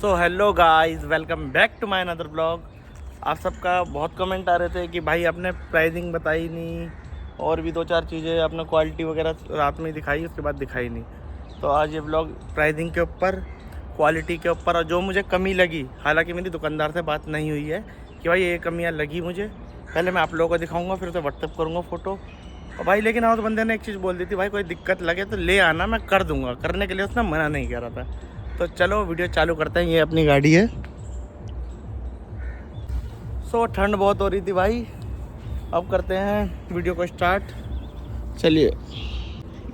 So hello guys, welcome back to my another blog. आप सबका बहुत कमेंट आ रहे थे कि भाई आपने प्राइसिंग बताई नहीं, और भी दो चार चीज़ें आपने क्वालिटी वगैरह रात में दिखाई, उसके बाद दिखाई नहीं। तो आज ये ब्लॉग प्राइसिंग के ऊपर, क्वालिटी के ऊपर, और जो मुझे कमी लगी, हालांकि मेरी दुकानदार से बात नहीं हुई है कि भाई ये कमियाँ लगी मुझे, पहले मैं आप लोगों को दिखाऊँगा, फिर उसे व्हाट्सअप करूँगा फ़ोटो। और भाई लेकिन और बंदे ने एक चीज़ बोल दी थी, भाई कोई दिक्कत लगे तो ले आना, मैं कर दूँगा। करने के लिए उसने मना नहीं कर रहा था। तो चलो वीडियो चालू करते हैं। ये अपनी गाड़ी है। सो ठंड बहुत हो रही थी भाई, अब करते हैं वीडियो को स्टार्ट। चलिए,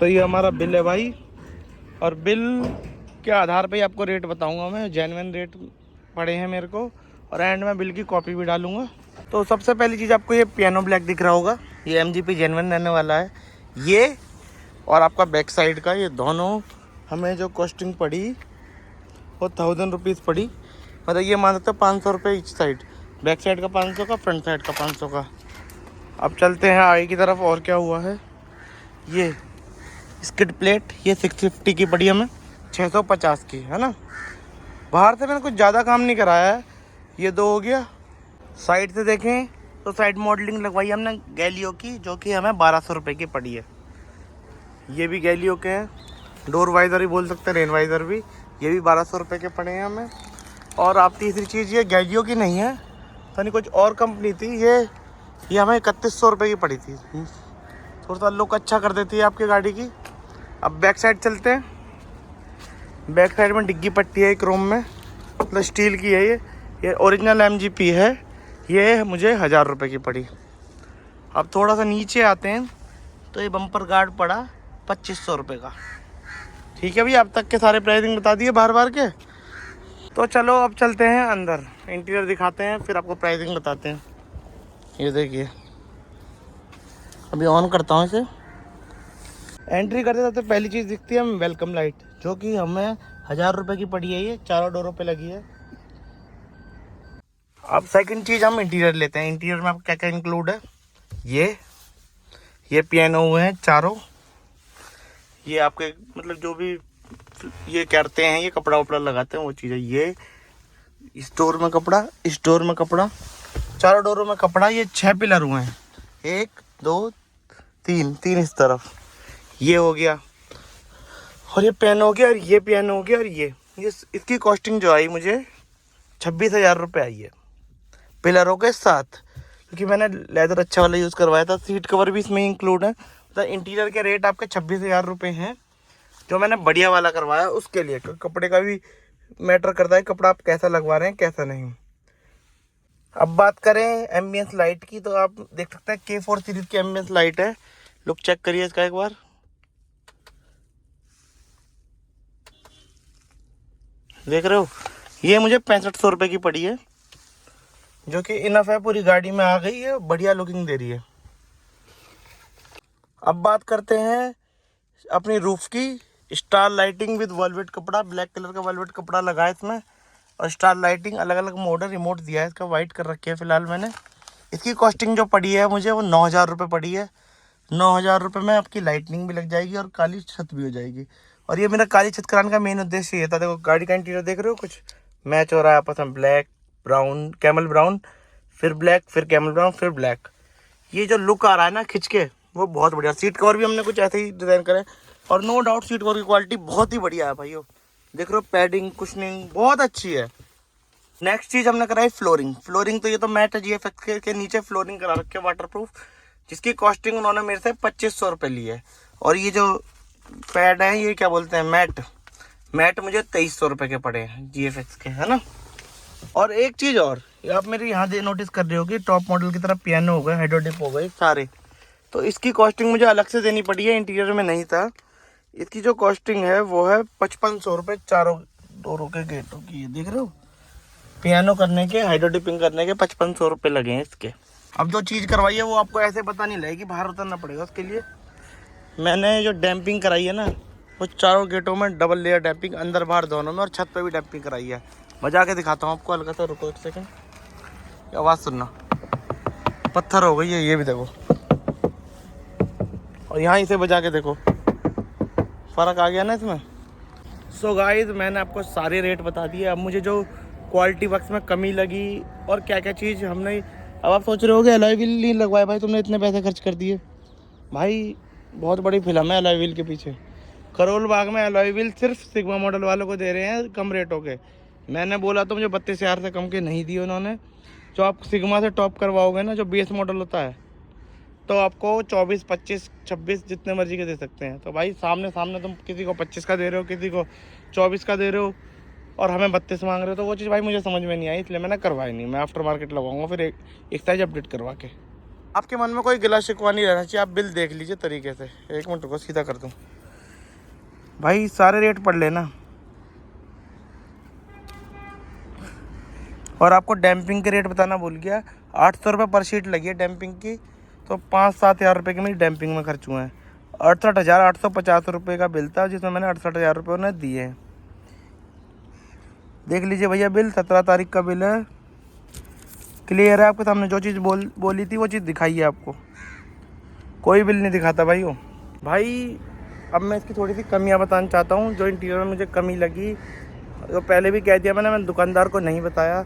तो ये हमारा बिल है भाई, और बिल के आधार पे ही आपको रेट बताऊंगा मैं। जेन्युइन रेट पड़े हैं मेरे को, और एंड में बिल की कॉपी भी डालूंगा। तो सबसे पहली चीज़, आपको ये पियानो ब्लैक दिख रहा होगा, ये MGP जेन्युइन रहने वाला है ये। और आपका बैक साइड का, ये दोनों हमें जो कॉस्टिंग पड़ी वो 1000 रुपीज़ पड़ी। मतलब ये मान सकते हो 500 रुपये ईच साइड, बैक साइड का 500 का, फ्रंट साइड का 500 का। अब चलते हैं आगे की तरफ, और क्या हुआ है। ये स्किड प्लेट, ये 650 की पड़ी हमें, 650 की है ना। बाहर से मैंने कुछ ज़्यादा काम नहीं कराया है। ये दो हो गया। साइड से देखें तो साइड मॉडलिंग लगवाई हमने गैलियो की, जो कि हमें 1200 रुपये की पड़ी है। ये भी गैलियो के हैं, डोर वाइज़र ही बोल सकते हैं, रेन वाइज़र भी। ये भी 1200 रुपये के पड़े हैं हमें। और आप तीसरी चीज़, ये गैलियो की नहीं है, तो नहीं कुछ और कंपनी थी, ये हमें 3100 रुपये की पड़ी थी। थोड़ा सा लुक अच्छा कर देती है आपकी गाड़ी की। अब बैक साइड चलते हैं। बैक साइड में डिग्गी पट्टी है क्रोम में, मतलब स्टील की है ये ओरिजिनल MGP है। ये मुझे 1000 रुपये की पड़ी। अब थोड़ा सा नीचे आते हैं तो ये बम्पर गार्ड पड़ा 2500 रुपये का। ठीक है भैया, अब तक के सारे प्राइसिंग बता दिए बार बार के। तो चलो अब चलते हैं अंदर, इंटीरियर दिखाते हैं, फिर आपको प्राइसिंग बताते हैं। ये देखिए, अभी ऑन करता हूँ इसे। एंट्री करते करते पहली चीज़ दिखती है हमें वेलकम लाइट, जो कि हमें 1000 रुपये की पड़ी है। ये चारों डोरों पे लगी है। अब सेकंड चीज़ हम इंटीरियर लेते हैं। इंटीरियर में आपको क्या क्या इंक्लूड है। ये पियानो हुए हैं चारों। ये आपके मतलब जो भी ये करते हैं, ये कपड़ा वपड़ा लगाते हैं, वो चीज़ है। ये स्टोर में कपड़ा, स्टोर में कपड़ा, चारों डोरों में कपड़ा। ये 6 पिलर हुए हैं, 1 2 3 इस तरफ। ये हो गया, और ये पेन हो गया, और ये पियानो हो गया, और ये इसकी कॉस्टिंग जो आई मुझे 26,000 रुपये आई है पिलरों के साथ, क्योंकि मैंने लेदर अच्छा वाला यूज़ करवाया था। सीट कवर भी इसमें इंक्लूड है। तो इंटीरियर के रेट आपके 26,000 रुपये हैं, जो मैंने बढ़िया वाला करवाया उसके लिए। कपड़े का भी मैटर करता है, कपड़ा आप कैसा लगवा रहे हैं कैसा नहीं। अब बात करें एम्बियंस लाइट की, तो आप देख सकते हैं K4 सीरीज की एम्बियंस लाइट है। लुक चेक करिए इसका एक बार। देख रहे हो, ये मुझे 6500 रुपये की पड़ी है, जो कि इनफ है, पूरी गाड़ी में आ गई है, बढ़िया लुकिंग दे रही है। अब बात करते हैं अपनी रूफ की। स्टार लाइटिंग विद वेलवेट कपड़ा, ब्लैक कलर का वेलवेट कपड़ा लगा है इसमें, और स्टार लाइटिंग अलग अलग मोड है। रिमोट दिया है इसका, वाइट कर रखी है फिलहाल मैंने। इसकी कॉस्टिंग जो पड़ी है मुझे, वो 9000 रुपये पड़ी है। 9000 रुपये में आपकी लाइटनिंग भी लग जाएगी और काली छत भी हो जाएगी। और ये मेरा काली छत कराने का मेन उद्देश्य ये था। देखो गाड़ी का इंटीरियर देख रहे हो, कुछ मैच हो रहा है आपस में। ब्लैक, ब्राउन, कैमल ब्राउन, फिर ब्लैक, फिर कैमल ब्राउन, फिर ब्लैक। ये जो लुक आ रहा है ना खिंच के, वो बहुत बढ़िया। सीट कवर भी हमने कुछ ऐसे ही डिज़ाइन करे, और नो डाउट सीट कवर की क्वालिटी बहुत ही बढ़िया है भाइयों। देख रहे हो, पैडिंग, कुशनिंग बहुत अच्छी है। नेक्स्ट चीज़ हमने कराई फ्लोरिंग। फ्लोरिंग तो ये तो मैट है, GFX के नीचे फ्लोरिंग करा रखी है वाटरप्रूफ, जिसकी कॉस्टिंग उन्होंने मेरे से 2500 रुपये ली है। और ये जो पैड है, ये क्या बोलते हैं, मैट मुझे 2300 रुपये के पड़े हैं, GFX के, है ना। और एक चीज़ और, आप मेरे यहाँ नोटिस कर रहे हो कि टॉप मॉडल की तरफ पियानो हो गए, हेडो डिप हो गए सारे, तो इसकी कॉस्टिंग मुझे अलग से देनी पड़ी है, इंटीरियर में नहीं था। इसकी जो कॉस्टिंग है वो है 5500 रुपये चारों डोरों के गेटों की। ये देख रहे हो, पियानो करने के, हाइड्रो डिपिंग करने के 5500 रुपये लगे हैं इसके। अब जो चीज़ करवाई है वो आपको ऐसे पता नहीं लगेगी, बाहर उतरना पड़ेगा उसके लिए। मैंने जो डैम्पिंग कराई है ना, वो चारों गेटों में डबल लेयर डैम्पिंग, अंदर बाहर दोनों में, और छत पे भी डैम्पिंग कराई है। बजा के दिखाता हूँ आपको हल्का सा, रुको एक सेकंड, आवाज़ सुनना। पत्थर हो गई है ये भी देखो, और यहाँ इसे बजा के देखो, फ़र्क आ गया ना इसमें। सो गाइस, मैंने आपको सारे रेट बता दिए। अब मुझे जो क्वालिटी वर्क्स में कमी लगी और क्या क्या चीज़ हमने, अब आप सोच रहे होगे अलॉय व्हील नहीं लगवाए भाई, तुमने इतने पैसे खर्च कर दिए। भाई बहुत बड़ी फिल्म है अलॉय व्हील के पीछे। करोल बाग में अलॉय व्हील सिर्फ सिग्मा मॉडल वालों को दे रहे हैं कम रेटों के। मैंने बोला तो मुझे 32,000 से कम के नहीं दिए उन्होंने। जो आप सिग्मा से टॉप करवाओगे ना, जो बेस मॉडल होता है, तो आपको 24, 25, 26 जितने मर्जी के दे सकते हैं। तो भाई सामने सामने तुम किसी को 25 का दे रहे हो, किसी को 24 का दे रहे हो, और हमें 32 मांग रहे हो, तो वो चीज़ भाई मुझे समझ में नहीं आई, इसलिए मैंने करवाई नहीं। मैं आफ्टर मार्केट लगाऊंगा फिर एक साइज अपडेट करवा के। आपके मन में कोई गिला शिकवा नहीं रहना चाहिए, आप बिल देख लीजिए तरीके से। एक मिनट को सीधा कर दूँ भाई, सारे रेट पढ़ लेना। और आपको डैम्पिंग के रेट बताना भूल गया, 800 रुपये पर शीट लगी है डैम्पिंग की, तो 5-7 हज़ार रुपये की मेरी डैम्पिंग में खर्च हुए हैं। 68,850 रुपये का बिल था, जिसमें मैंने 68,000 रुपये उन्हें दिए हैं। देख लीजिए भैया बिल, 17 तारीख का बिल है, क्लियर है आपके सामने। जो चीज़ बोली थी वो चीज़ दिखाई है आपको, कोई बिल नहीं दिखाता भाई वो। भाई अब मैं इसकी थोड़ी सी कमियां बताना चाहता हूँ, जो इंटीरियर में मुझे कमी लगी, तो पहले भी कह दिया मैंने दुकानदार को नहीं बताया।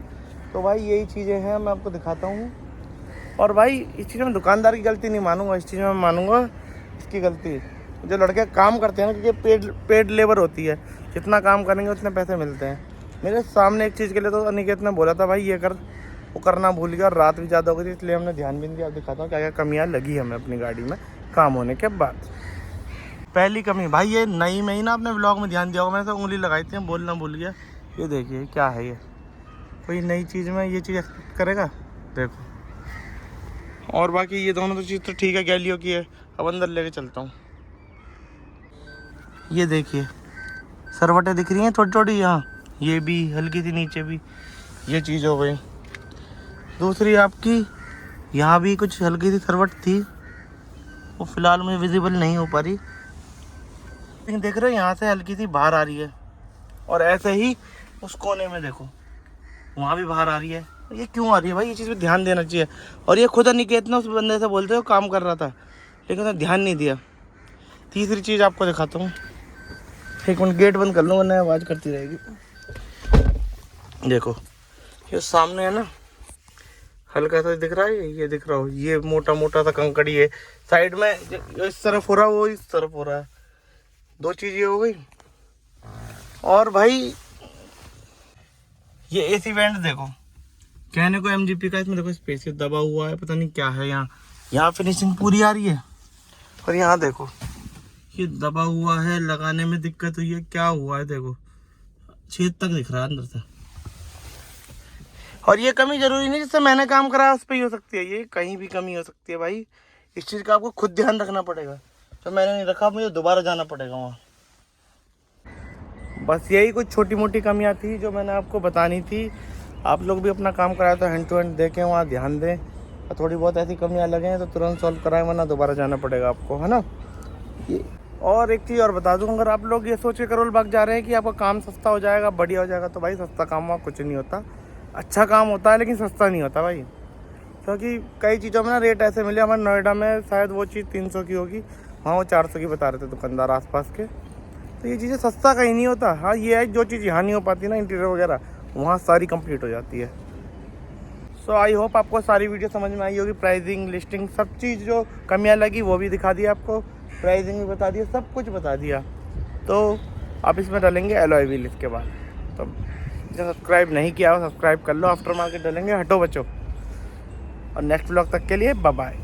तो भाई यही चीज़ें हैं, मैं आपको दिखाता हूँ। और भाई इस चीज़ में दुकानदार की गलती नहीं मानूंगा, इस चीज़ में मानूंगा इसकी गलती। जो लड़के काम करते हैं ना, क्योंकि पेड लेबर होती है, जितना काम करेंगे उतने पैसे मिलते हैं। मेरे सामने एक चीज़ के लिए तो अनिकेत ने बोला था भाई ये कर, वो करना भूल गया, और रात भी ज़्यादा हो गई थी, इसलिए हमने ध्यान भी नहीं दिया। अब दिखाता हूँ क्या क्या कमियाँ लगी हमें अपनी गाड़ी में काम होने के बाद। पहली कमी भाई, ये नई में ही ना, आपने व्लॉग में ध्यान दिया होगा, मैंने तो उंगली लगाई थी, बोलना भूल गया। ये देखिए क्या है, ये कोई नई चीज़ में ये चीज़ एक्सपेक्ट करेगा, देखो। और बाकी ये दोनों तो चीज़ तो ठीक है, गैलियो की है। अब अंदर लेके चलता हूँ, ये देखिए सरवटें दिख रही हैं छोटी छोटी, यहाँ ये भी हल्की सी, नीचे भी ये चीज़ हो गई। दूसरी आपकी यहाँ भी कुछ हल्की सी सरवट थी, वो फिलहाल मुझे विजिबल नहीं हो पा रही, लेकिन देख रहे हो यहाँ से हल्की सी बाहर आ रही है। और ऐसे ही उस कोने में देखो, वहाँ भी बाहर आ रही है। ये क्यों आ रही है भाई, ये चीज़ पे ध्यान देना चाहिए। और ये खुद अनिकेत ना उस बंदे से बोलते हो काम कर रहा था, लेकिन उसने ध्यान नहीं दिया। तीसरी चीज़ आपको दिखाता हूँ, एक मिनट गेट बंद कर लूँ वरना आवाज़ करती रहेगी। देखो ये सामने है ना, हल्का सा दिख रहा है, ये दिख रहा हो, ये मोटा मोटा सा कंकड़ी है साइड में, जो इस तरफ हो रहा है वो इस तरफ हो रहा है। दो चीज़ें हो गई। और भाई ये एसी वेंट देखो, कहने को एमजीपी का, इसमें देखो स्पेस दबा हुआ है, पता नहीं क्या है। यहाँ फिनिशिंग पूरी आ रही है, और यहाँ देखो ये दबा हुआ है, लगाने में दिक्कत हुई है, क्या हुआ है देखो, छेद तक दिख रहा है अंदर से। और ये कमी जरूरी नहीं जिससे मैंने काम कराया उस पर ही हो सकती है, ये कहीं भी कमी हो सकती है भाई। इस चीज़ का आपको खुद ध्यान रखना पड़ेगा, तो मैंने नहीं रखा, मुझे दोबारा जाना पड़ेगा वहाँ। बस यही कुछ छोटी मोटी कमियाँ थी जो मैंने आपको बतानी थी। आप लोग भी अपना काम कराए तो हैंड टू हैंड देखें, वहाँ ध्यान दें, और थोड़ी बहुत ऐसी कमियाँ लगें तो तुरंत सॉल्व कराएं, वरना दोबारा जाना पड़ेगा आपको, है ना। ये और एक चीज़ और बता दूँ, अगर आप लोग ये सोच के करोल बाग जा रहे हैं कि आपका काम सस्ता हो जाएगा, बढ़िया हो जाएगा, तो भाई सस्ता काम वहाँ कुछ नहीं होता। अच्छा काम होता है लेकिन सस्ता नहीं होता भाई, क्योंकि कई चीज़ों में ना रेट ऐसे मिले। हमारे नोएडा में शायद वो चीज़ 300 की होगी, वहाँ वो 400 की बता रहे थे दुकानदार आसपास के। तो ये चीज़ें सस्ता कहीं नहीं होता। हाँ ये है, जो चीज़ यहाँ नहीं हो पाती ना इंटीरियर वगैरह, वहाँ सारी कंप्लीट हो जाती है। सो आई होप आपको सारी वीडियो समझ में आई होगी। प्राइसिंग, लिस्टिंग, सब चीज़ जो कमियाँ लगी वो भी दिखा दिया आपको, प्राइसिंग भी बता दिया, सब कुछ बता दिया। तो आप इसमें डालेंगे एलॉय व्हील इसके बाद। तो जो सब्सक्राइब नहीं किया हो सब्सक्राइब कर लो, आफ्टर मार्केट डालेंगे, हटो बचो। और नेक्स्ट ब्लॉग तक के लिए बाय बाय।